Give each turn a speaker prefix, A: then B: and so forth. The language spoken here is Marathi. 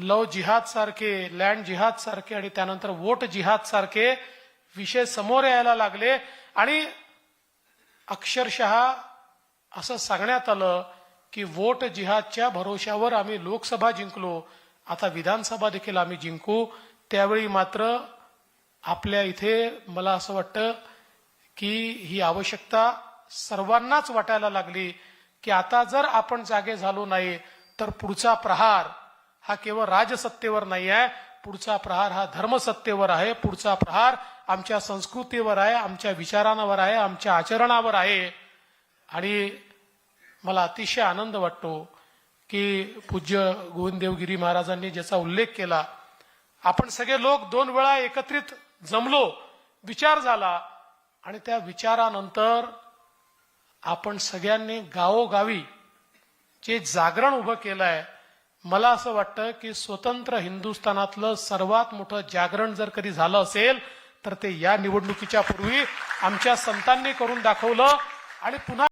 A: लव जिहाद सारखे, लँड जिहाद सारखे आणि त्यानंतर वोट जिहाद सारखे विषय समोर यायला लागले आणि अक्षरशः असं सांगण्यात आलं की वोट जिहादच्या भरोशावर आम्ही लोकसभा जिंकलो, आता विधानसभा देखील आम्ही जिंकू. त्यावेळी मात्र आपल्या इथे मला असं वाटतं की ही आवश्यकता सर्वांनाच वाटायला लागली की आता जर आपण जागे झालो नाही तर पुढचा प्रहार हा केवळ राजसत्तेवर नाही आहे, पुढचा प्रहार हा धर्मसत्तेवर आहे, पुढचा प्रहार आमच्या संस्कृतीवर आहे, आमच्या विचारांवर आहे, आमच्या आचरणावर आहे. आणि मला अतिशय आनंद वाटतो की पूज्य गोविंददेवगिरी महाराजांनी ज्याचा उल्लेख केला, आपण सगळे लोक 2 वेळा एकत्रित जमलो, विचार झाला आणि त्या विचारानंतर आपण सगळ्यांनी गावोगावी जे जागरण उभं केलंय, मला असं वाटतं की स्वतंत्र हिंदुस्थानातलं सर्वात मोठं जागरण जर कधी झालं असेल तर ते या निवडणुकीच्या पूर्वी आमच्या संतांनी करून दाखवलं. आणि पुन्हा